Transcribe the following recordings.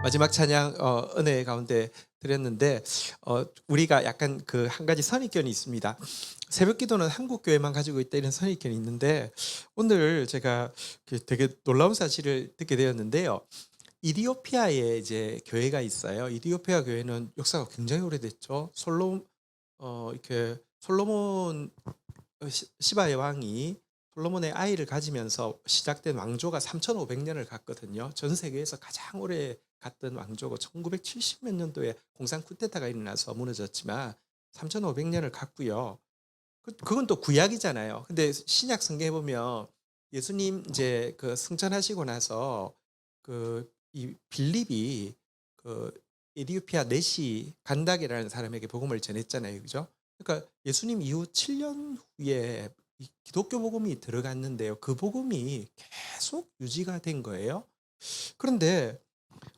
마지막 찬양 은혜 가운데 드렸는데 우리가 약간 그 한 가지 선입견이 있습니다. 새벽 기도는 한국 교회만 가지고 있다 이런 선입견이 있는데 오늘 제가 되게 놀라운 사실을 듣게 되었는데요. 이디오피아에 이제 교회가 있어요. 이디오피아 교회는 역사가 굉장히 오래됐죠. 이렇게 솔로몬 시바의 왕이 솔로몬의 아이를 가지면서 시작된 왕조가 3,500년을 갔거든요. 전 세계에서 가장 오래 갔던 왕조고 1970 몇 년도에 공산 쿠데타가 일어나서 무너졌지만 3,500년을 갔고요. 그건 또 구약이잖아요. 근데 신약 성경에 보면 예수님 이제 그 승천하시고 나서 그 이 빌립이 그 에디오피아 내시 간닥이라는 사람에게 복음을 전했잖아요. 그죠? 그러니까 예수님 이후 7년 후에 이 기독교 복음이 들어갔는데요. 그 복음이 계속 유지가 된 거예요. 그런데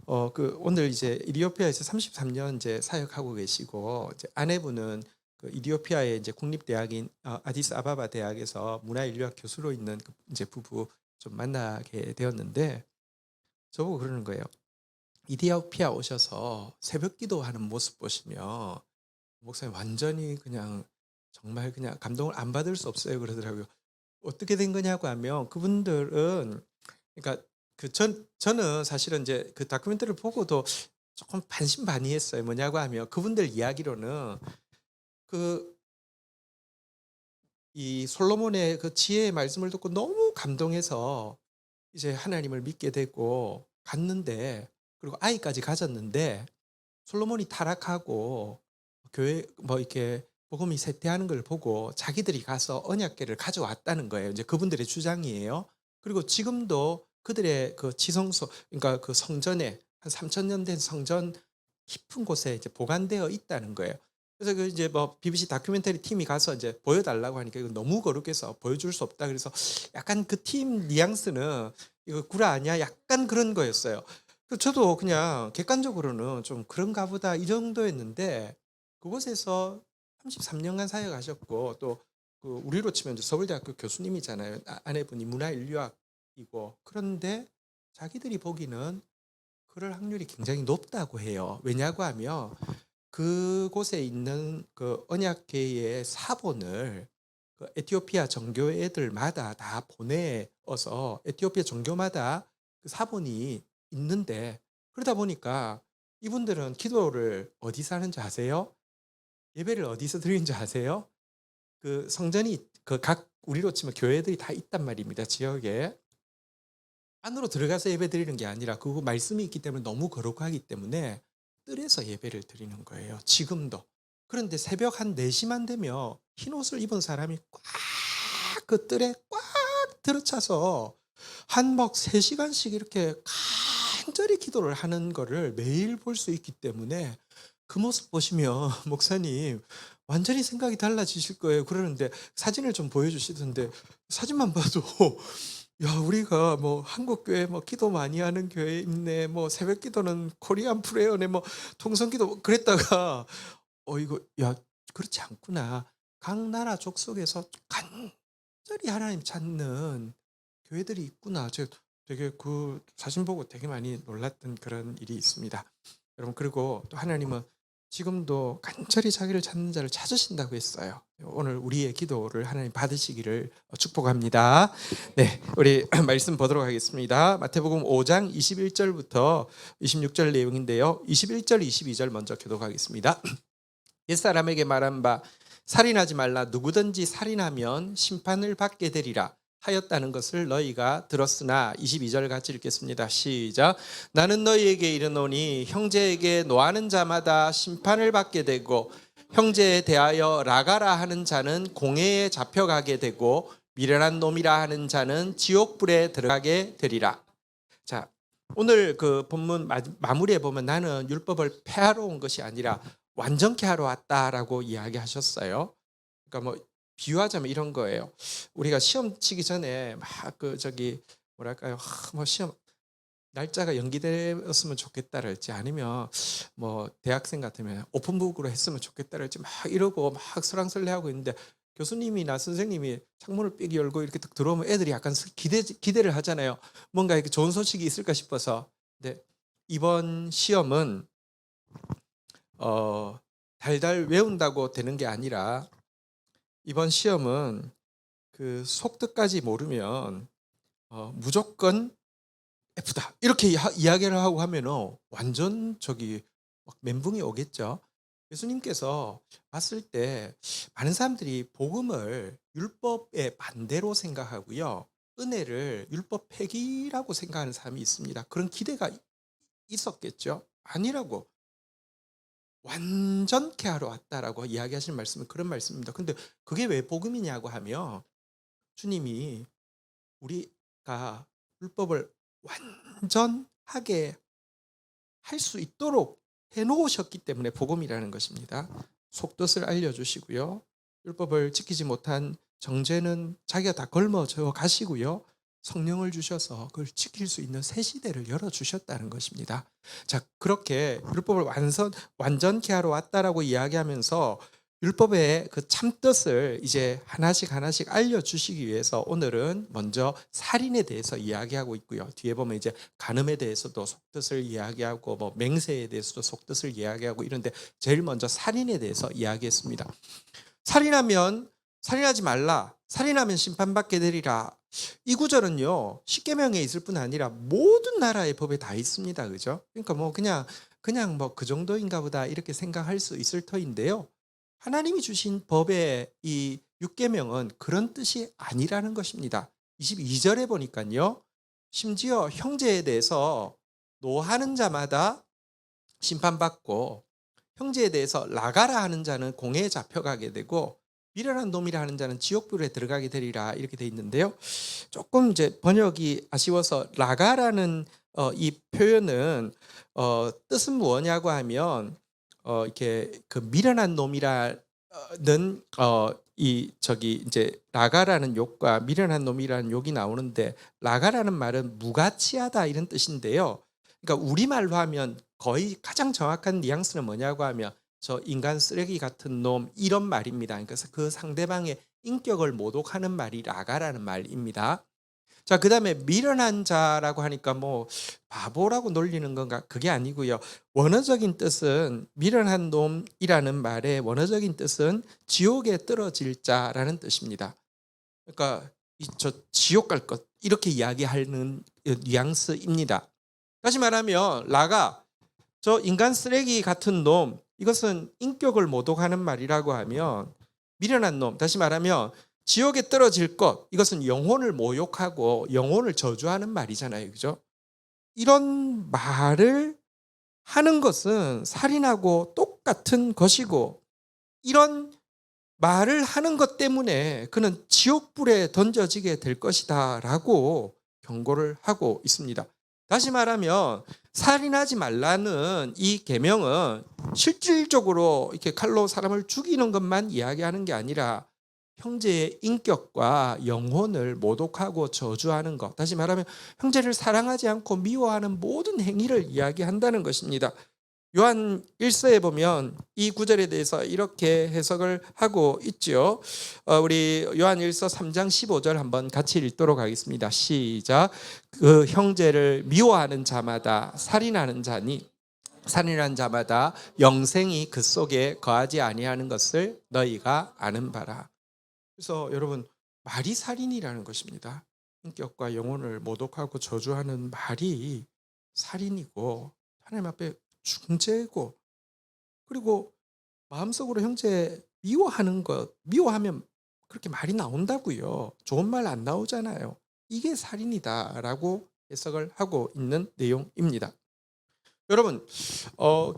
오늘 이제 이디오피아에서 33년 이제 사역하고 계시고 이제 아내분은 그 이디오피아의 이제 국립대학인 아디스아바바 대학에서 문화인류학 교수로 있는 그 이제 부부 좀 만나게 되었는데 저보고 그러는 거예요. 이디오피아 오셔서 새벽 기도하는 모습 보시면 목사님 완전히 그냥 정말 그냥 감동을 안 받을 수 없어요 그러더라고요. 어떻게 된 거냐고 하면 그분들은 그러니까 저는 사실은 이제 그 다큐멘터리를 보고도 조금 반신반의했어요. 뭐냐고 하면 그분들 이야기로는 그 이 솔로몬의 그 지혜의 말씀을 듣고 너무 감동해서 이제 하나님을 믿게 되고 갔는데 그리고 아이까지 가졌는데 솔로몬이 타락하고 교회 뭐 이렇게 복음이 쇠퇴하는 걸 보고 자기들이 가서 언약궤를 가져왔다는 거예요. 이제 그분들의 주장이에요. 그리고 지금도 그들의 그 지성소 그러니까 그 성전에 한 3,000년 된 성전 깊은 곳에 이제 보관되어 있다는 거예요. 그래서 그 이제 뭐 BBC 다큐멘터리 팀이 가서 이제 보여달라고 하니까 이거 너무 거룩해서 보여줄 수 없다. 그래서 약간 그 팀 뉘앙스는 이거 구라 아니야? 약간 그런 거였어요. 저도 그냥 객관적으로는 좀 '그런가 보다.' 이 정도였는데 그곳에서 33년간 사역하셨고 또 그 우리로 치면 이제 서울대학교 교수님이잖아요. 아내분이 문화인류학이고 그런데 자기들이 보기는 그럴 확률이 굉장히 높다고 해요. 왜냐고 하면 그곳에 있는 그 언약궤의 사본을 그 에티오피아 정교회들마다 다 보내어서 에티오피아 정교마다 그 사본이 있는데 그러다 보니까 이분들은 기도를 어디서 하는지 아세요? 예배를 어디서 드리는지 아세요? 그 성전이 그 각 우리로 치면 교회들이 다 있단 말입니다, 지역에. 안으로 들어가서 예배드리는 게 아니라 그 말씀이 있기 때문에 너무 거룩하기 때문에 뜰에서 예배를 드리는 거예요. 지금도. 그런데 새벽 한 4시만 되면 흰옷을 입은 사람이 꽉 그 뜰에 꽉 들어차서 한 막 3시간씩 이렇게 간절히 기도를 하는 거를 매일 볼 수 있기 때문에 그 모습 보시면 목사님 완전히 생각이 달라지실 거예요. 그러는데 사진을 좀 보여주시던데 사진만 봐도 야, 우리가 뭐 한국 교회 뭐 기도 많이 하는 교회 있네. 뭐 새벽 기도는 코리안 프레어네. 뭐 통성 기도 이거 야, 그렇지 않구나. 각 나라 족속에서 간절히 하나님 찾는 교회들이 있구나. 제가 되게 그 사진 보고 되게 많이 놀랐던 그런 일이 있습니다. 여러분 그리고 또 하나님은 지금도 간절히 자기를 찾는 자를 찾으신다고 했어요. 오늘 우리의 기도를 하나님 받으시기를 축복합니다. 네, 우리 말씀 보도록 하겠습니다. 마태복음 5장 21절부터 26절 내용인데요. 21절, 22절 먼저 교독하겠습니다. 옛사람에게 말한 바 살인하지 말라 누구든지 살인하면 심판을 받게 되리라 하였다는 것을 너희가 들었으나 22절 같이 읽겠습니다. 시작. 나는 너희에게 이르노니 형제에게 노하는 자마다 심판을 받게 되고 형제에 대하여 라가라 하는 자는 공회에 잡혀가게 되고 미련한 놈이라 하는 자는 지옥불에 들어가게 되리라. 자, 오늘 그 본문 마무리에 보면 나는 율법을 폐하러 온 것이 아니라 완전케 하러 왔다라고 이야기하셨어요. 그러니까 뭐 비유하자면 이런 거예요. 우리가 시험 치기 전에 막 그 저기 뭐랄까요? 뭐 시험 날짜가 연기되었으면 좋겠다랄지 아니면 뭐 대학생 같으면 오픈북으로 했으면 좋겠다랄지 막 이러고 막 설왕설래하고 있는데 교수님이나 선생님이 창문을 삑 열고 이렇게 딱 들어오면 애들이 약간 기대를 하잖아요. 뭔가 이렇게 좋은 소식이 있을까 싶어서. 네. 이번 시험은 달달 외운다고 되는 게 아니라 이번 시험은 그 속뜻까지 모르면 무조건 F다 이렇게 이야기를 하고 하면은 완전 저기 막 멘붕이 오겠죠. 예수님께서 봤을 때 많은 사람들이 복음을 율법의 반대로 생각하고요. 은혜를 율법 폐기라고 생각하는 사람이 있습니다. 그런 기대가 있었겠죠. 아니라고 완전케 하러 왔다라고 이야기하시는 말씀은 그런 말씀입니다. 근데 그게 왜 복음이냐고 하면 주님이 우리가 율법을 완전하게 할 수 있도록 해 놓으셨기 때문에 복음이라는 것입니다. 속뜻을 알려주시고요. 율법을 지키지 못한 정죄는 자기가 다 걸머져 가시고요. 성령을 주셔서 그걸 지킬 수 있는 새 시대를 열어주셨다는 것입니다. 자, 그렇게 율법을 완전케 하러 왔다라고 이야기하면서 율법의 그 참뜻을 이제 하나씩 하나씩 알려주시기 위해서 오늘은 먼저 살인에 대해서 이야기하고 있고요. 뒤에 보면 이제 간음에 대해서도 속뜻을 이야기하고 뭐 맹세에 대해서도 속뜻을 이야기하고 이런데 제일 먼저 살인에 대해서 이야기했습니다. 살인하지 말라. 살인하면 심판받게 되리라. 이 구절은요. 십계명에 있을 뿐 아니라 모든 나라의 법에 다 있습니다. 그죠? 그러니까 뭐 그냥 뭐 그 정도인가 보다 이렇게 생각할 수 있을 터인데요. 하나님이 주신 법의 이 6계명은 그런 뜻이 아니라는 것입니다. 22절에 보니까요. 심지어 형제에 대해서 노하는 자마다 심판받고 형제에 대해서 나가라 하는 자는 공회에 잡혀가게 되고 미련한 놈이라 하는 자는 지옥불에 들어가게 되리라 이렇게 돼 있는데요. 조금 이제 번역이 아쉬워서 나가라는 이 표현은 뜻은 뭐냐고 하면 이렇게 그 미련한 놈이라는 이 저기 이제 라가라는 욕과 미련한 놈이라는 욕이 나오는데 라가라는 말은 무가치하다 이런 뜻인데요. 그러니까 우리말로 하면 거의 가장 정확한 뉘앙스는 뭐냐고 하면 저 인간 쓰레기 같은 놈 이런 말입니다. 그래서 그 상대방의 인격을 모독하는 말이 라가라는 말입니다. 자, 그다음에 미련한 자라고 하니까 뭐 바보라고 놀리는 건가? 그게 아니고요. 원어적인 뜻은 미련한 놈이라는 말의 원어적인 뜻은 지옥에 떨어질 자라는 뜻입니다. 그러니까 저 지옥 갈 것 이렇게 이야기하는 뉘앙스입니다. 다시 말하면 라가 저 인간 쓰레기 같은 놈 이것은 인격을 모독하는 말이라고 하면 미련한 놈 다시 말하면 지옥에 떨어질 것 이것은 영혼을 모욕하고 영혼을 저주하는 말이잖아요. 그죠? 이런 말을 하는 것은 살인하고 똑같은 것이고 이런 말을 하는 것 때문에 그는 지옥불에 던져지게 될 것이다라고 경고를 하고 있습니다. 다시 말하면 살인하지 말라는 이 계명은 실질적으로 이렇게 칼로 사람을 죽이는 것만 이야기하는 게 아니라 형제의 인격과 영혼을 모독하고 저주하는 것. 다시 말하면 형제를 사랑하지 않고 미워하는 모든 행위를 이야기한다는 것입니다. 요한 1서에 보면 이 구절에 대해서 이렇게 해석을 하고 있죠. 우리 요한 1서 3장 15절 한번 같이 읽도록 하겠습니다. 시작. 그 형제를 미워하는 자마다 살인하는 자니 살인한 자마다 영생이 그 속에 거하지 아니하는 것을 너희가 아는 바라. 그래서 여러분 말이 살인이라는 것입니다. 인격과 영혼을 모독하고 저주하는 말이 살인이고 하나님 앞에 중죄고 그리고 마음속으로 형제 미워하는 것 미워하면 그렇게 말이 나온다고요. 좋은 말 안 나오잖아요. 이게 살인이다라고 해석을 하고 있는 내용입니다. 여러분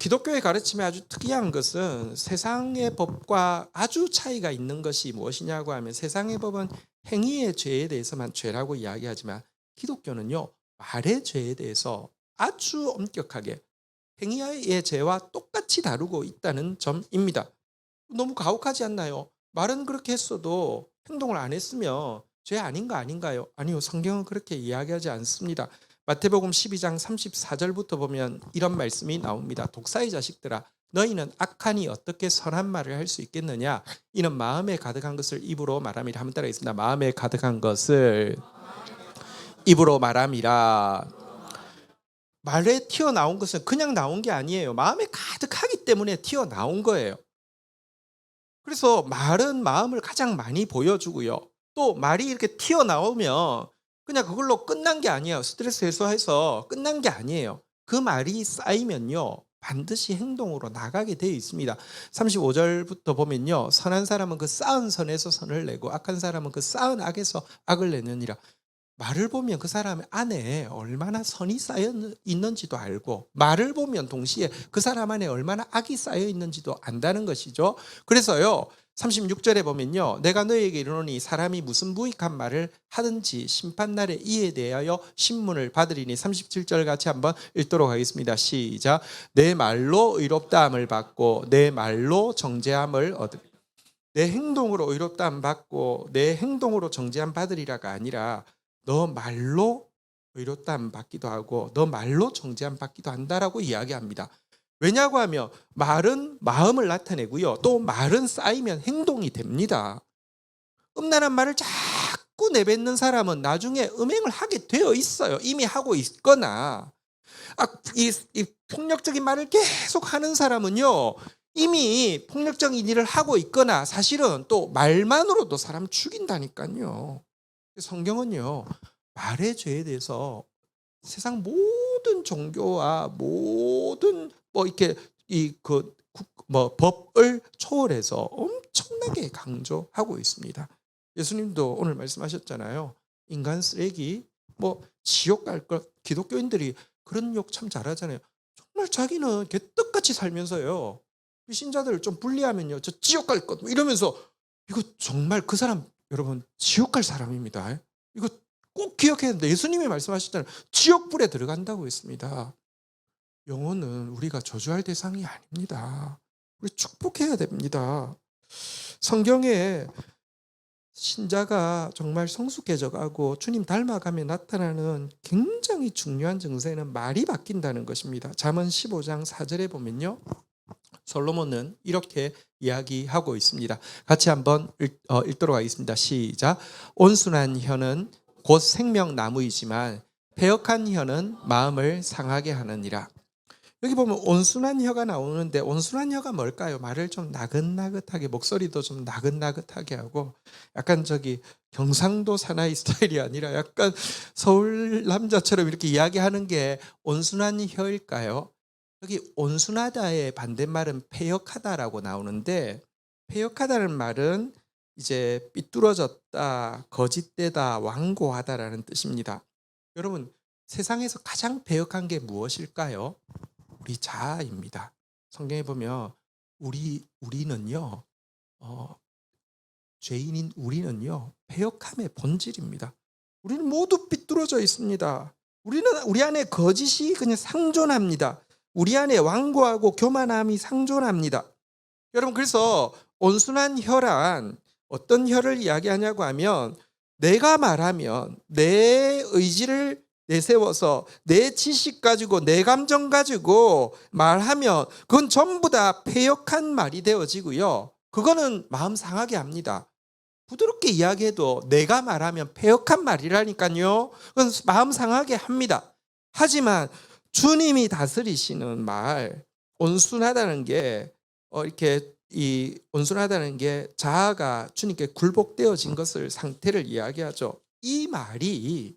기독교의 가르침에 아주 특이한 것은 세상의 법과 아주 차이가 있는 것이 무엇이냐고 하면 세상의 법은 행위의 죄에 대해서만 죄라고 이야기하지만 기독교는요 말의 죄에 대해서 아주 엄격하게 행위의 죄와 똑같이 다루고 있다는 점입니다. 너무 가혹하지 않나요? 말은 그렇게 했어도 행동을 안 했으면 죄 아닌가요? 아니요, 성경은 그렇게 이야기하지 않습니다. 마태복음 12장 34절부터 보면 이런 말씀이 나옵니다. 독사의 자식들아, 너희는 악하니 어떻게 선한 말을 할 수 있겠느냐? 이는 마음에 가득한 것을 입으로 말함이라. 한번 따라하겠습니다. 마음에 가득한 것을 입으로 말함이라. 말에 튀어나온 것은 그냥 나온 게 아니에요. 마음에 가득하기 때문에 튀어나온 거예요. 그래서 말은 마음을 가장 많이 보여주고요. 또 말이 이렇게 튀어나오면 그냥 그걸로 끝난 게 아니에요. 스트레스 해소해서 끝난 게 아니에요. 그 말이 쌓이면요. 반드시 행동으로 나가게 되어 있습니다. 35절부터 보면요. 선한 사람은 그 쌓은 선에서 선을 내고 악한 사람은 그 쌓은 악에서 악을 내느니라. 말을 보면 그 사람 안에 얼마나 선이 쌓여 있는지도 알고, 말을 보면 동시에 그 사람 안에 얼마나 악이 쌓여 있는지도 안다는 것이죠. 그래서요 36절에 보면요, 내가 너에게 이르노니 사람이 무슨 무익한 말을 하든지 심판날에 이에 대하여 신문을 받으리니. 37절 같이 한번 읽도록 하겠습니다. 시작. 내 말로 의롭다함을 받고 내 말로 정죄함을 얻으리. 내 행동으로 의롭다함 받고 내 행동으로 정죄함 받으리라가 아니라 너 말로 의롭다함 받기도 하고 너 말로 정죄함 받기도 한다라고 이야기합니다. 왜냐고 하면 말은 마음을 나타내고요. 또 말은 쌓이면 행동이 됩니다. 음란한 말을 자꾸 내뱉는 사람은 나중에 음행을 하게 되어 있어요. 이미 하고 있거나. 이 폭력적인 말을 계속 하는 사람은요, 이미 폭력적인 일을 하고 있거나 사실은 또 말만으로도 사람 죽인다니까요. 성경은요, 말의 죄에 대해서 세상 모든 종교와 모든 이렇게 법을 초월해서 엄청나게 강조하고 있습니다. 예수님도 오늘 말씀하셨잖아요. 인간 쓰레기, 지옥 갈 것. 기독교인들이 그런 욕 참 잘하잖아요. 정말 자기는 개떡같이 살면서요, 신자들을 좀 불리하면요, 저 지옥 갈 것 이러면서, 이거 정말 그 사람 여러분 지옥 갈 사람입니다. 이거 꼭 기억해야 된다. 예수님이 말씀하셨잖아요. 지옥불에 들어간다고 했습니다. 영혼은 우리가 저주할 대상이 아닙니다. 우리 축복해야 됩니다. 성경에 신자가 정말 성숙해져가고 주님 닮아가며 나타나는 굉장히 중요한 증세는 말이 바뀐다는 것입니다. 잠언 15장 4절에 보면요, 솔로몬은 이렇게 이야기하고 있습니다. 같이 한번 읽도록 하겠습니다. 시작. 온순한 혀는 곧 생명나무이지만 패역한 혀는 마음을 상하게 하느니라. 여기 보면 온순한 혀가 나오는데 온순한 혀가 뭘까요? 말을 좀 나긋나긋하게, 목소리도 좀 나긋나긋하게 하고, 약간 경상도 사나이 스타일이 아니라 약간 서울 남자처럼 이렇게 이야기하는 게 온순한 혀일까요? 여기 온순하다의 반대말은 패역하다라고 나오는데, 패역하다는 말은 이제 삐뚤어졌다, 거짓되다, 완고하다라는 뜻입니다. 여러분, 세상에서 가장 패역한 게 무엇일까요? 우리 자아입니다. 성경에 보면 우리는요, 죄인인 우리는요, 패역함의 본질입니다. 우리는 모두 삐뚤어져 있습니다. 우리 안에 거짓이 그냥 상존합니다. 우리 안에 완고하고 교만함이 상존합니다. 여러분, 그래서 온순한 혀란 어떤 혀를 이야기하냐고 하면, 내가 말하면 내 의지를 내세워서 내 지식 가지고 내 감정 가지고 말하면 그건 전부 다 패역한 말이 되어지고요. 그거는 마음 상하게 합니다. 부드럽게 이야기해도 내가 말하면 패역한 말이라니까요. 그건 마음 상하게 합니다. 하지만 주님이 다스리시는 말, 온순하다는 게 온순하다는 게 자아가 주님께 굴복되어진 것을, 상태를 이야기하죠. 이 말이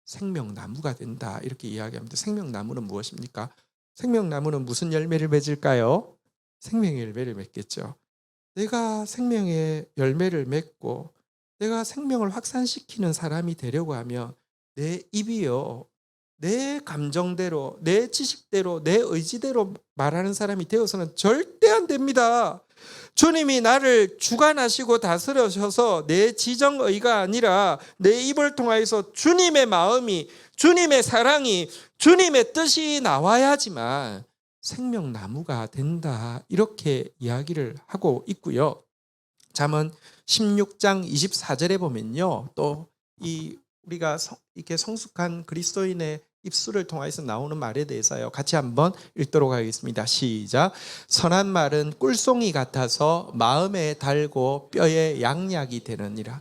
생명나무가 된다, 이렇게 이야기합니다. 생명나무는 무엇입니까? 생명나무는 무슨 열매를 맺을까요? 생명의 열매를 맺겠죠. 내가 생명의 열매를 맺고 내가 생명을 확산시키는 사람이 되려고 하면 내 입이요, 내 감정대로, 내 지식대로, 내 의지대로 말하는 사람이 되어서는 절대 안 됩니다. 주님이 나를 주관하시고 다스려셔서 내 지정의가 아니라 내 입을 통하여서 주님의 마음이, 주님의 사랑이, 주님의 뜻이 나와야지만 생명나무가 된다, 이렇게 이야기를 하고 있고요. 잠언 16장 24절에 보면요, 또 우리가 이렇게 성숙한 그리스도인의 입술을 통해서 나오는 말에 대해서요, 같이 한번 읽도록 하겠습니다. 시작. 선한 말은 꿀송이 같아서 마음에 달고 뼈에 양약이 되느니라.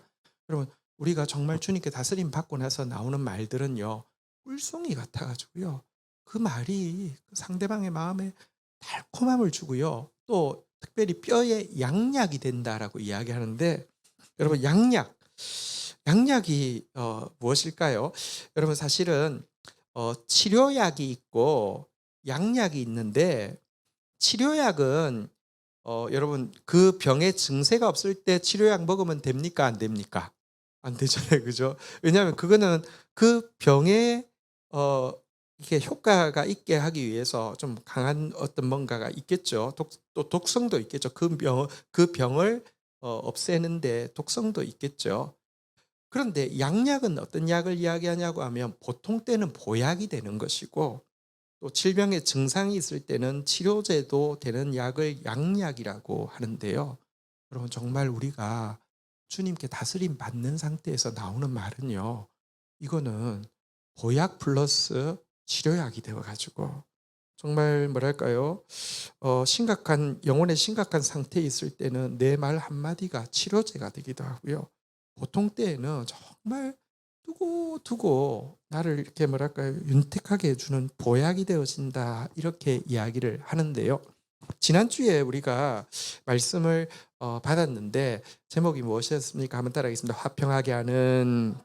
여러분, 우리가 정말 주님께 다스림 받고 나서 나오는 말들은요, 꿀송이 같아가지고요, 그 말이 그 상대방의 마음에 달콤함을 주고요. 또 특별히 뼈에 양약이 된다라고 이야기하는데 여러분 양약이 무엇일까요? 여러분 사실은 치료약이 있고 양약이 있는데 치료약은 여러분 그 병의 증세가 없을 때 치료약 먹으면 됩니까? 안 됩니까? 안 되잖아요. 그죠? 왜냐하면 그거는 그 병에 어 이렇게 효과가 있게 하기 위해서 좀 강한 어떤 뭔가가 있겠죠. 또 독성도 있겠죠. 그 병을 없애는데 독성도 있겠죠. 그런데 양약은 어떤 약을 이야기하냐고 하면 보통 때는 보약이 되는 것이고 또 질병의 증상이 있을 때는 치료제도 되는 약을 양약이라고 하는데요. 여러분 정말 우리가 주님께 다스림 받는 상태에서 나오는 말은요. 이거는 보약 플러스 치료약이 되어 가지고 정말 뭐랄까요? 심각한 영혼의 심각한 상태에 있을 때는 내 말 한마디가 치료제가 되기도 하고요. 보통 때에는 정말 두고 나를 이렇게 뭐랄까요? 윤택하게 해 주는 보약이 되어진다. 이렇게 이야기를 하는데요. 지난주에 우리가 말씀을 받았는데 제목이 무엇이었습니까? 한번 따라하겠습니다. 화평하게 하는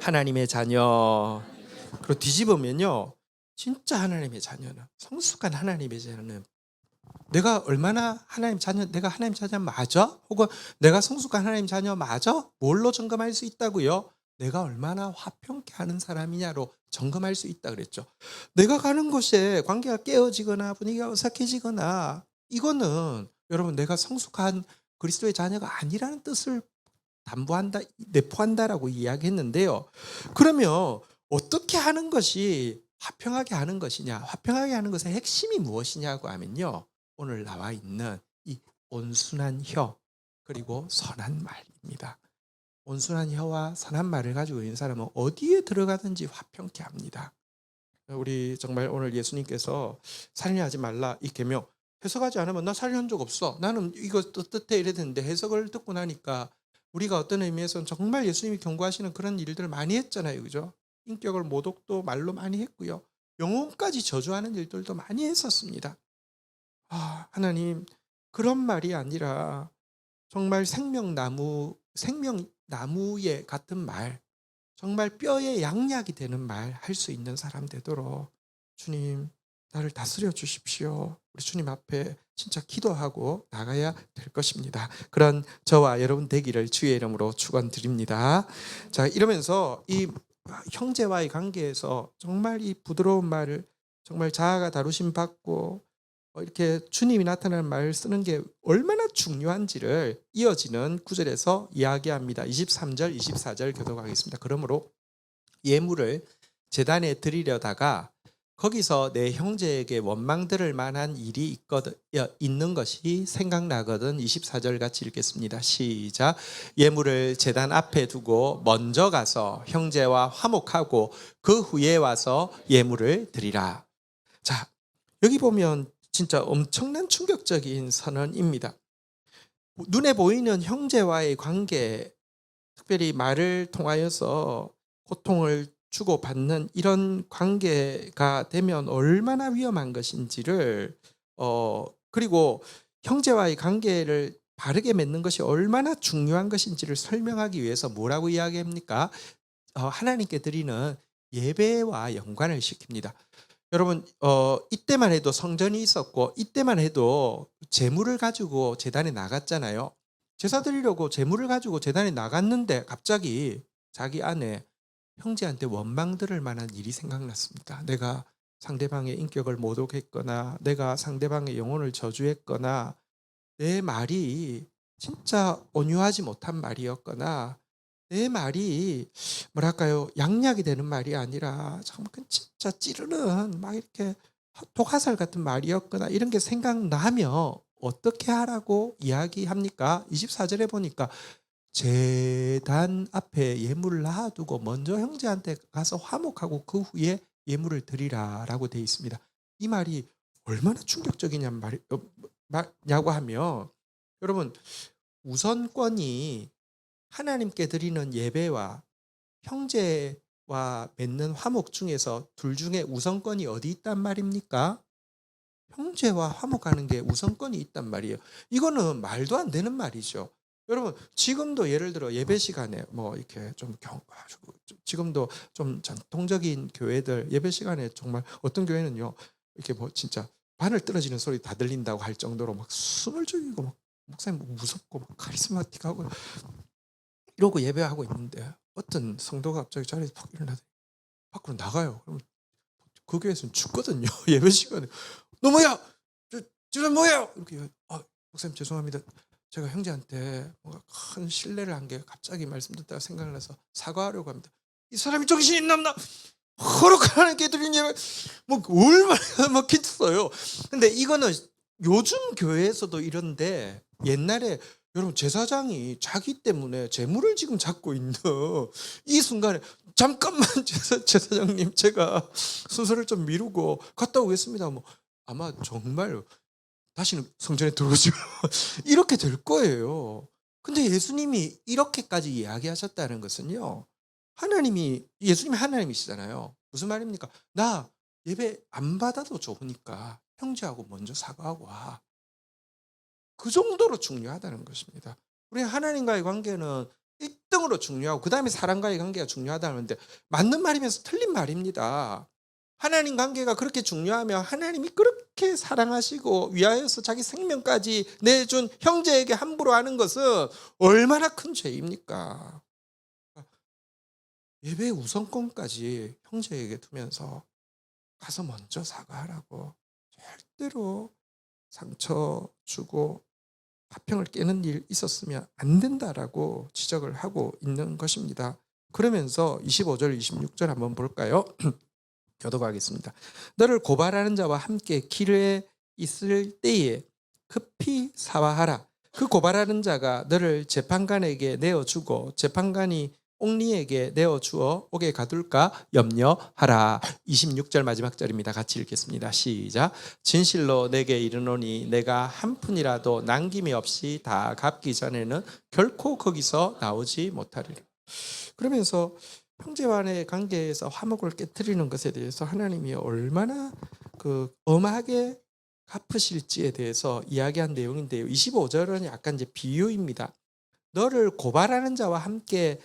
하나님의 자녀. 그리고 뒤집으면요. 진짜 하나님의 자녀는 성숙한 하나님의 자녀는 내가 얼마나 하나님 자녀 내가 하나님 자녀 맞아? 혹은 내가 성숙한 하나님 자녀 맞아? 뭘로 점검할 수 있다고요? 내가 얼마나 화평케 하는 사람이냐로 점검할 수 있다 그랬죠. 내가 가는 곳에 관계가 깨어지거나 분위기가 어색해지거나 이거는 여러분 내가 성숙한 그리스도의 자녀가 아니라는 뜻을 담보한다, 내포한다라고 이야기했는데요. 그러면 어떻게 하는 것이 화평하게 하는 것이냐? 화평하게 하는 것의 핵심이 무엇이냐고 하면요. 오늘 나와 있는 이 온순한 혀 그리고 선한 말입니다. 온순한 혀와 선한 말을 가지고 있는 사람은 어디에 들어가든지 화평케 합니다. 우리 정말 오늘 예수님께서 살인하지 말라 이 계명 해석하지 않으면 나 살인한 적 없어. 나는 이거 뜻해 이래 되는데 해석을 듣고 나니까 우리가 어떤 의미에서는 정말 예수님이 경고하시는 그런 일들을 많이 했잖아요. 그죠? 인격을 모독도 말로 많이 했고요. 영혼까지 저주하는 일들도 많이 했었습니다. 하나님 그런 말이 아니라 정말 생명나무에 같은 말 정말 뼈에 양약이 되는 말 할 수 있는 사람 되도록 주님 나를 다스려 주십시오. 우리 주님 앞에 진짜 기도하고 나가야 될 것입니다. 그런 저와 여러분 되기를 주의 이름으로 축원드립니다. 자, 이러면서 이 형제와의 관계에서 정말 이 부드러운 말을 정말 자아가 다루심 받고 이렇게 주님이 나타나는 말을 쓰는 게 얼마나 중요한지를 이어지는 구절에서 이야기합니다. 23절, 24절 교독하겠습니다. 그러므로 예물을 제단에 드리려다가 거기서 내 형제에게 원망 들을 만한 일이 있는 것이 생각나거든. 24절 같이 읽겠습니다. 시작. 예물을 제단 앞에 두고 먼저 가서 형제와 화목하고 그 후에 와서 예물을 드리라. 자, 여기 보면 진짜 엄청난 충격적인 선언입니다. 눈에 보이는 형제와의 관계, 특별히 말을 통하여서 고통을 주고받는 이런 관계가 되면 얼마나 위험한 것인지를 그리고 형제와의 관계를 바르게 맺는 것이 얼마나 중요한 것인지를 설명하기 위해서 뭐라고 이야기합니까? 하나님께 드리는 예배와 연관을 시킵니다. 여러분 이때만 해도 성전이 있었고 이때만 해도 제물을 가지고 제단에 나갔잖아요. 제사 드리려고 제물을 가지고 제단에 나갔는데 갑자기 자기 안에 형제한테 원망 들을 만한 일이 생각났습니다. 내가 상대방의 인격을 모독했거나 내가 상대방의 영혼을 저주했거나 내 말이 진짜 온유하지 못한 말이었거나 내 말이 뭐랄까요? 양약이 되는 말이 아니라 정말 진짜 찌르는 막 이렇게 독화살 같은 말이었거나 이런 게 생각나면 어떻게 하라고 이야기합니까? 24절에 보니까 제단 앞에 예물을 놔두고 먼저 형제한테 가서 화목하고 그 후에 예물을 드리라라고 되어 있습니다. 이 말이 얼마나 충격적이냐 냐고 하면 여러분 우선권이 하나님께 드리는 예배와 형제의 맺는 화목 중에서 둘 중에 우선권이 어디 있단 말입니까? 형제와 화목하는 게 우선권이 있단 말이에요. 이거는 말도 안 되는 말이죠. 여러분 지금도 예를 들어 예배 시간에 뭐 이렇게 좀 지금도 좀 전통적인 교회들 예배 시간에 정말 어떤 교회는요. 이렇게 뭐 진짜 바늘 떨어지는 소리 다 들린다고 할 정도로 막 숨을 죽이고 막 목사님 무섭고 막 카리스마틱하고 이러고 예배하고 있는데 어떤 성도가 갑자기 자리에서 팍 일어나더니 밖으로 나가요. 그러면 그 교회에서는 죽거든요. 예배 시간에. 너 뭐야? 저는 뭐예요? 이렇게 목사님 죄송합니다. 제가 형제한테 뭔가 큰 실례를 한 게 갑자기 말씀 듣다가 생각을 나서 사과하려고 합니다. 이 사람이 정신이 있나? 거룩한 개들이 뭐 얼마나 막 기했어요. 근데 이거는 요즘 교회에서도 이런데 옛날에 여러분 제사장이 자기 때문에 재물을 지금 잡고 있는 이 순간에 잠깐만 제사장님 제가 순서를 좀 미루고 갔다 오겠습니다. 뭐 아마 정말 다시는 성전에 들어오지 이렇게 될 거예요. 근데 예수님이 이렇게까지 이야기하셨다는 것은요. 예수님이 하나님이시잖아요. 무슨 말입니까? 나 예배 안 받아도 좋으니까 형제하고 먼저 사과하고 와. 그 정도로 중요하다는 것입니다. 우리 하나님과의 관계는 1등으로 중요하고 그다음에 사람과의 관계가 중요하다는데 맞는 말이면서 틀린 말입니다. 하나님 관계가 그렇게 중요하면 하나님이 그렇게 사랑하시고 위하여서 자기 생명까지 내준 형제에게 함부로 하는 것은 얼마나 큰 죄입니까? 예배의 우선권까지 형제에게 두면서 가서 먼저 사과하라고 절대로 상처 주고 화평을 깨는 일 있었으면 안 된다라고 지적을 하고 있는 것입니다. 그러면서 25절, 26절 한번 볼까요? 교독하겠습니다. 너를 고발하는 자와 함께 길에 있을 때에 급히 사화하라. 그 고발하는 자가 너를 재판관에게 내어주고 재판관이 옥리에게 내어주어 옥에 가둘까 염려하라. 26절 마지막 절입니다. 같이 읽겠습니다. 시작. 진실로 내게 이르노니 내가 한 푼이라도 남김이 없이 다 갚기 전에는 결코 거기서 나오지 못하리라. 그러면서 형제와의 관계에서 화목을 깨뜨리는 것에 대해서 하나님이 얼마나 엄하게 갚으실지에 대해서 이야기한 내용인데요. 25절은 약간 이제 비유입니다. 너를 고발하는 자와 함께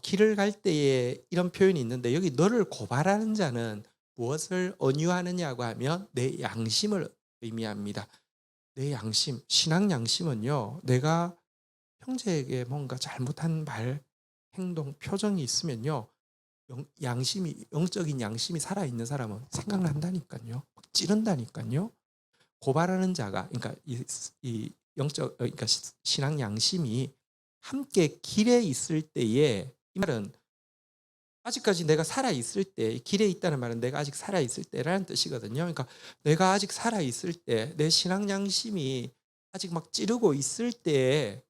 길을 갈 때에 이런 표현이 있는데 여기 너를 고발하는 자는 무엇을 언유하느냐고 하면 내 양심을 의미합니다. 내 양심, 신앙 양심은요. 내가 형제에게 뭔가 잘못한 말, 행동, 표정이 있으면요. 영적인 양심이 살아있는 사람은 생각난다니까요. 찌른다니까요. 고발하는 자가, 그러니까 이 그러니까 신앙 양심이 함께 길에 있을 때에 이 말은 아직까지 내가 살아 있을 때 길에 있다는 말은 내가 아직 살아 있을 때라는 뜻이거든요. 그러니까 내가 아직 살아 있을 때 내 신앙 양심이 아직 막 찌르고 있을 때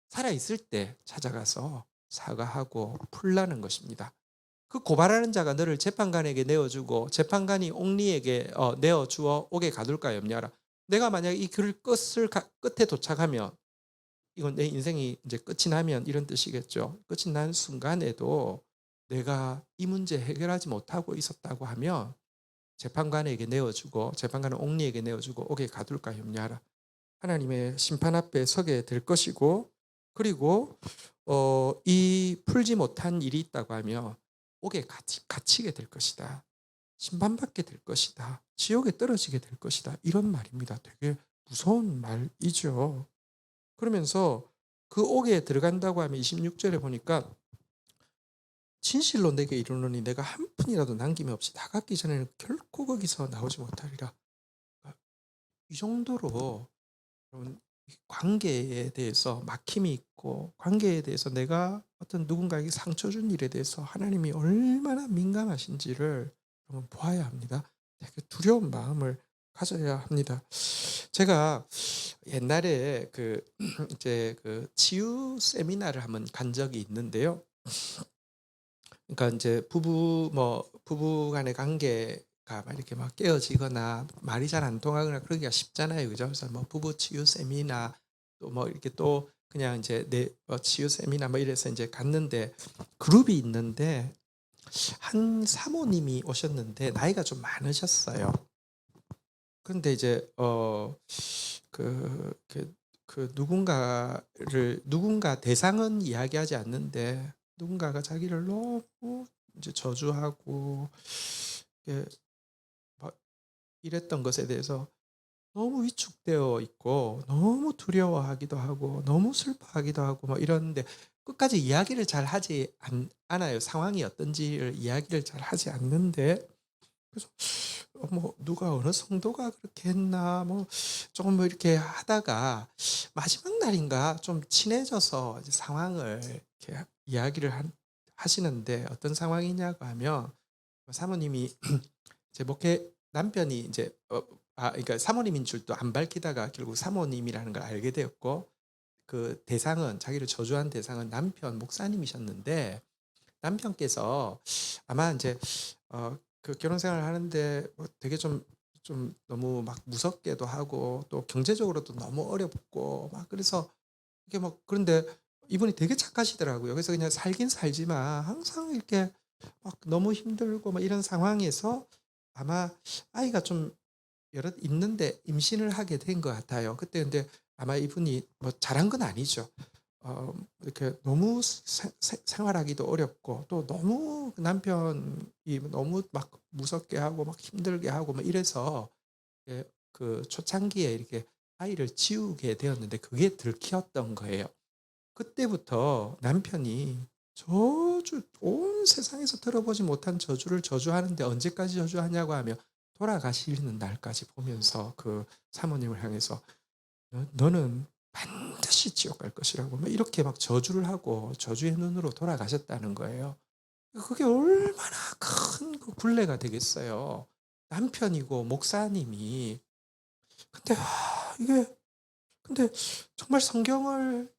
살아 있을 때 찾아가서 사과하고 풀라는 것입니다. 그 고발하는 자가 너를 재판관에게 내어주고 재판관이 옥리에게 내어주어 옥에 가둘까 염려하라. 내가 만약 이 글 끝에 도착하면 이건 내 인생이 이제 끝이 나면 이런 뜻이겠죠. 끝이 난 순간에도 내가 이 문제 해결하지 못하고 있었다고 하면 재판관에게 내어주고 재판관은 옥리에게 내어주고 옥에 가둘까 염려하라. 하나님의 심판 앞에 서게 될 것이고 그리고 이 풀지 못한 일이 있다고 하면 옥에 갇히게 될 것이다. 심판받게 될 것이다. 지옥에 떨어지게 될 것이다. 이런 말입니다. 되게 무서운 말이죠. 그러면서 그 옥에 들어간다고 하면 26절에 보니까 진실로 내게 이르노니 내가 한 푼이라도 남김이 없이 다 갚기 전에는 결코 거기서 나오지 못하리라. 이 정도로 여러분 관계에 대해서 막힘이 있고 관계에 대해서 내가 어떤 누군가에게 상처 준 일에 대해서 하나님이 얼마나 민감하신지를 여러분 보아야 합니다. 되게 두려운 마음을 가져야 합니다. 제가 옛날에 이제 치유 세미나를 한번 간 적이 있는데요. 그러니까 이제 부부 간의 관계가 막 이렇게 막 깨어지거나 말이 잘 안 통하거나 그러기가 쉽잖아요. 그죠? 그래서 뭐 부부 치유 세미나 또 뭐 이렇게 또 그냥 이제 치유 세미나 뭐 이래서 이제 갔는데 그룹이 있는데 한 사모님이 오셨는데 나이가 좀 많으셨어요. 그런데 이제 그 그 누군가 대상은 이야기하지 않는데 누군가가 자기를 너무 이제 저주하고 예 막 이랬던 것에 대해서 너무 위축되어 있고 너무 두려워하기도 하고 너무 슬퍼하기도 하고 뭐 이러는데 끝까지 이야기를 잘 하지 않아요. 상황이 어떤지를 이야기를 잘 하지 않는데 그래서 뭐 누가 어느 성도가 그렇게 했나 뭐 조금 뭐 이렇게 하다가 마지막 날인가 좀 친해져서 이제 상황을 이렇게 이야기를 하시는데 어떤 상황이냐고 하면 사모님이 제 목회 남편이 이제 그러니까 사모님인 줄도 안 밝히다가 결국 사모님이라는 걸 알게 되었고 그 대상은 자기를 저주한 대상은 남편 목사님이셨는데 남편께서 아마 이제 그 결혼 생활을 하는데 뭐 되게 좀 너무 막 무섭게도 하고 또 경제적으로도 너무 어렵고 막 그래서 이게 막 그런데 이분이 되게 착하시더라고요. 그래서 그냥 살긴 살지만 항상 이렇게 막 너무 힘들고 막 이런 상황에서 아마 아이가 좀 여럿 있는데 임신을 하게 된 것 같아요. 그때 근데 아마 이분이 뭐 잘한 건 아니죠. 이렇게 너무 생활하기도 어렵고 또 너무 남편이 너무 막 무섭게 하고 막 힘들게 하고 막 이래서 예 그 초창기에 이렇게 아이를 지우게 되었는데 그게 들키었던 거예요. 그때부터 남편이 온 세상에서 들어보지 못한 저주를 저주하는데 언제까지 저주하냐고 하며 돌아가시는 날까지 보면서 그 사모님을 향해서 너는 반드시 지옥 갈 것이라고." 막 이렇게 막 저주를 하고 저주의 눈으로 돌아가셨다는 거예요. 그게 얼마나 큰 그 굴레가 되겠어요. 남편이고 목사님이. 근데 이게 근데 정말 성경을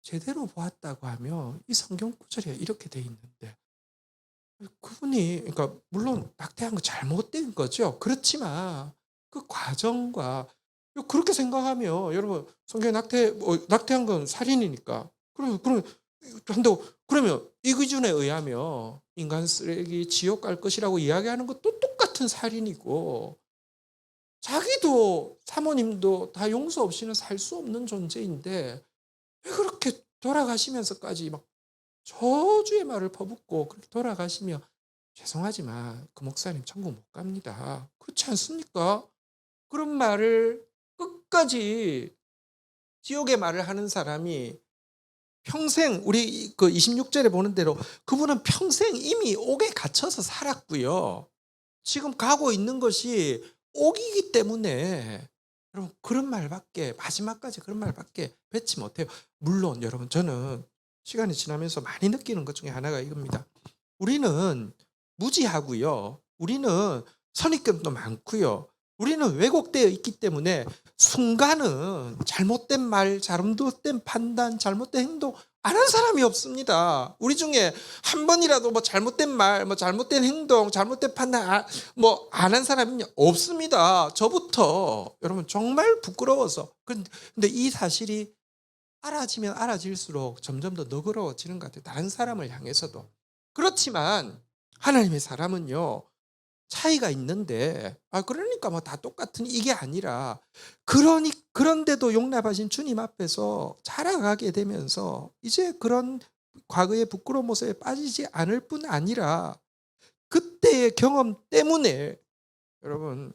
제대로 보았다고 하면 이 성경 구절에 이렇게 돼 있는데 그분이 그러니까 물론 낙태한 거 잘못된 거죠. 그렇지만 그 과정과 그렇게 생각하면 여러분 성경에 낙태한 건 살인이니까 그러면 한다고 그러면 이 기준에 의하면 인간 쓰레기 지옥 갈 것이라고 이야기하는 것도 똑같은 살인이고 자기도 사모님도 다 용서 없이는 살 수 없는 존재인데 왜 그렇게 돌아가시면서까지 막 저주의 말을 퍼붓고 그렇게 돌아가시며 "죄송하지만 그 목사님 천국 못 갑니다." 그렇지 않습니까? 그런 말을 끝까지 지옥의 말을 하는 사람이 평생 우리 그 26 절에 보는 대로 그분은 평생 이미 옥에 갇혀서 살았고요. 지금 가고 있는 것이 옥이기 때문에 여러분 그런 말밖에 마지막까지 그런 말밖에 뱉지 못해요. 물론 여러분 저는 시간이 지나면서 많이 느끼는 것 중에 하나가 이겁니다. 우리는 무지하고요. 우리는 선입견도 많고요. 우리는 왜곡되어 있기 때문에 순간은 잘못된 말, 잘못된 판단, 잘못된 행동 안 한 사람이 없습니다. 우리 중에 한 번이라도 뭐 잘못된 말, 뭐 잘못된 행동, 잘못된 판단 뭐 안 한 사람이 없습니다. 저부터 여러분 정말 부끄러워서 근데 이 사실이 알아지면 알아질수록 점점 더 너그러워지는 것 같아요. 다른 사람을 향해서도. 그렇지만 하나님의 사람은요. 차이가 있는데 그러니까 뭐 다 똑같은 이게 아니라 그런데도 용납하신 주님 앞에서 자라가게 되면서 이제 그런 과거의 부끄러운 모습에 빠지지 않을 뿐 아니라 그때의 경험 때문에 여러분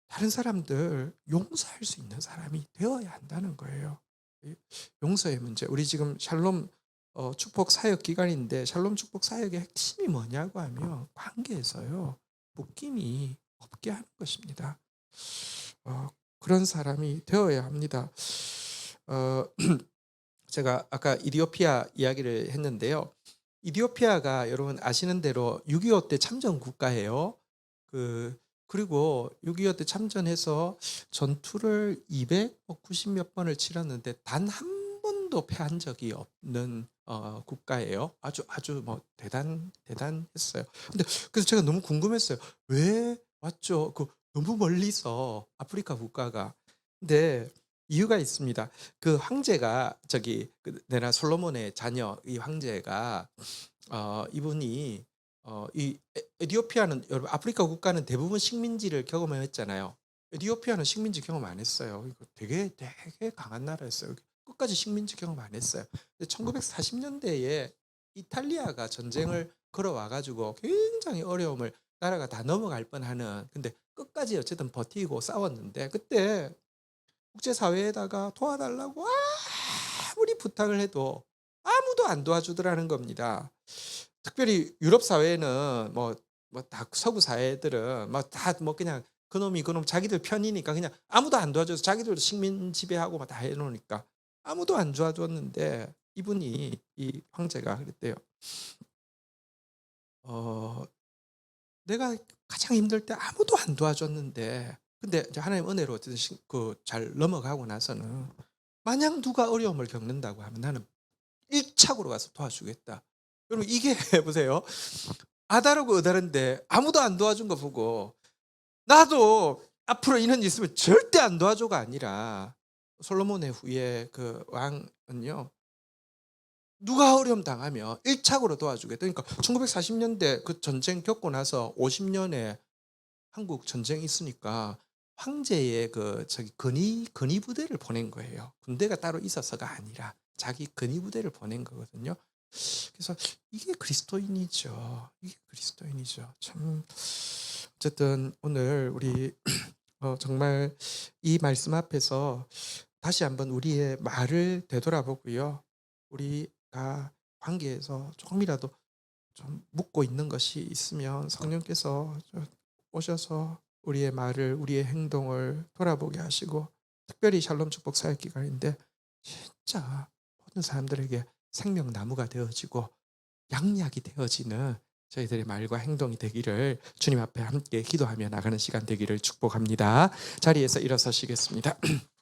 다른 사람들 용서할 수 있는 사람이 되어야 한다는 거예요. 이 용서의 문제. 우리 지금 샬롬 축복 사역 기간인데 샬롬 축복 사역의 핵심이 뭐냐고 하면 관계에서요. 묶임이 없게 하는 것입니다. 어 그런 사람이 되어야 합니다. 어 제가 아까 이디오피아 이야기를 했는데요. 이디오피아가 여러분 아시는 대로 6.25 때 참전 국가예요. 그리고 6.25 때 참전해서 전투를 290 몇 번을 치렀는데 단 한 번도 패한 적이 없는 국가예요. 아주 뭐 대단했어요. 근데 그래서 제가 너무 궁금했어요. 왜 왔죠? 너무 멀리서 아프리카 국가가. 근데 이유가 있습니다. 그 황제가 저기 그 내나 솔로몬의 자녀 이 황제가 이분이 이 에티오피아는 여러분 아프리카 국가는 대부분 식민지를 경험했잖아요. 에티오피아는 식민지 경험 안 했어요. 이거 되게 강한 나라였어요. 끝까지 식민지 경험 안 했어요. 근데 1940년대에 이탈리아가 전쟁을 걸어와 가지고 굉장히 어려움을 나라가 다 넘어갈 뻔하는 근데 끝까지 어쨌든 버티고 싸웠는데 그때 국제사회에다가 도와달라고 아무리 부탁을 해도 아무도 안 도와주더라는 겁니다. 특별히 유럽 사회는 다 서구 사회들은 막 다 그냥 그놈 자기들 편이니까 그냥 아무도 안 도와줘서 자기들도 식민 지배하고 막 다 해 놓으니까 아무도 안 도와줬는데 이분이 이 황제가 그랬대요. 어 "내가 가장 힘들 때 아무도 안 도와줬는데" 근데 이제 하나님 은혜로 어쨌든 잘 넘어가고 나서는 만약 누가 어려움을 겪는다고 하면 나는 일착으로 가서 도와주겠다. 여러분 이게 보세요. 아다르고 어다른데 아무도 안 도와준 거 보고 나도 앞으로 이런 일 있으면 절대 안 도와줘가 아니라 솔로몬의 후에 그 왕은요. 누가 어려움 당하면 일착으로 도와주겠다. 그러니까 1940년대 그 전쟁 겪고 나서 50년에 한국 전쟁이 있으니까 황제의 근위 부대를 보낸 거예요. 군대가 따로 있어서가 아니라 자기 근위 부대를 보낸 거거든요. 그래서 이게 그리스도인이죠. 이게 그리스도인이죠. 참 어쨌든 오늘 우리 정말 이 말씀 앞에서 다시 한번 우리의 말을 되돌아보고요. 우리가 관계에서 조금이라도 좀 묻고 있는 것이 있으면 성령께서 오셔서 우리의 말을 우리의 행동을 돌아보게 하시고 특별히 샬롬 축복 사역 기간인데 진짜 모든 사람들에게 생명나무가 되어지고 양약이 되어지는 저희들의 말과 행동이 되기를 주님 앞에 함께 기도하며 나가는 시간 되기를 축복합니다. 자리에서 일어서시겠습니다.